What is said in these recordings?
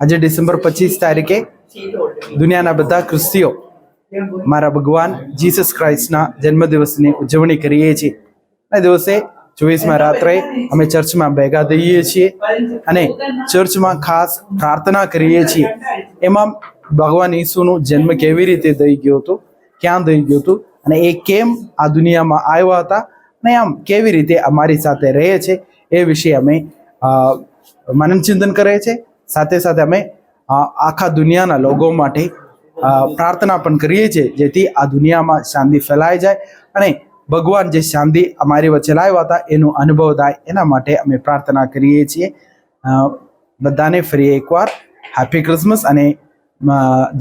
આજે ડિસેમ્બર 25 તારીખે દુનિયાના બધા ખ્રિસ્તીઓ મારા ભગવાન જીસસ ક્રાઇસ્ટના જન્મદિવસની ઉજવણી કરીએ છીએ. આ દિવસે 24માં રાત્રે અમે ચર્ચમાં ભેગા થઈએ છીએ અને ચર્ચમાં ખાસ પ્રાર્થના કરીએ છીએ. એમાં ભગવાન ઈસુનો જન્મ કેવી રીતે થઈ ગયો હતો, ક્યાં થઈ ગયું હતું અને એ કેમ આ દુનિયામાં આવ્યા હતા અને આમ કેવી રીતે અમારી સાથે રહે છે એ વિશે અમે મનન ચિંતન કરીએ છીએ. સાથે સાથે અમે આખા દુનિયાના લોકો માટે પ્રાર્થના પણ કરીએ છીએ જેથી આ દુનિયામાં શાંતિ ફેલાઈ જાય અને ભગવાન જે શાંતિ અમારી વચ્ચે લાવ્યા હતા એનો અનુભવ થાય એના માટે અમે પ્રાર્થના કરીએ છીએ. બધાને ફરી એકવાર હેપી ક્રિસમસ અને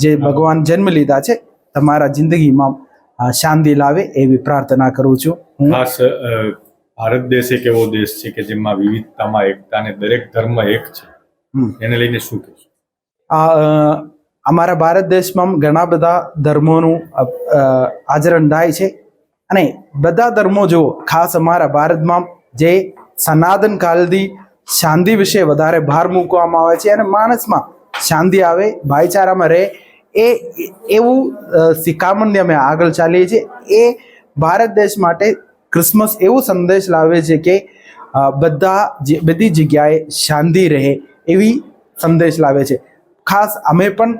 જે ભગવાન જન્મ લીધા છે તમારા જિંદગીમાં શાંતિ લાવે એવી પ્રાર્થના કરું છું. ખાસ ભારત દેશ એક એવો દેશ છે કે જેમાં વિવિધતામાં એકતા અને દરેક ધર્મ એક છે, એને લઈને શું કહેશો? અમારા ભારત દેશમાં ઘણા બધા ધર્મોનું આચરણ થાય છે અને બધા ધર્મો જુઓ, ખાસ અમારા ભારતમાં જે સનાતન કાળથી શાંતિ વિશે વધારે ભાર મૂકવામાં આવે છે અને માણસમાં શાંતિ આવે, ભાઈચારામાં રહે એવું શિખામણથી અમે આગળ ચાલીએ છીએ. એ ભારત દેશ માટે ક્રિસમસ એવો સંદેશ લાવે છે કે બધી જગ્યાએ શાંતિ રહે એવી સંદેશ લાવે છે. ખાસ અમે પણ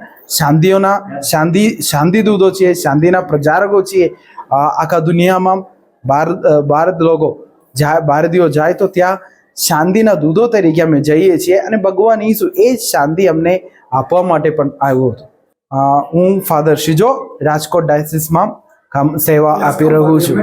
શાંતિ દૂતો છીએ, શાંતિના પ્રચારકો છીએ. આખા દુનિયામાં ભારત લોકો ભારતીયો જાય તો ત્યાં શાંતિના દૂતો તરીકે અમે જઈએ છીએ અને ભગવાન ઈસુ એ શાંતિ અમને આપવા માટે પણ આવ્યો હતો. હું ફાધર શિજો રાજકોટ ડાયસિસમાં સેવા આપી રહ્યો છું.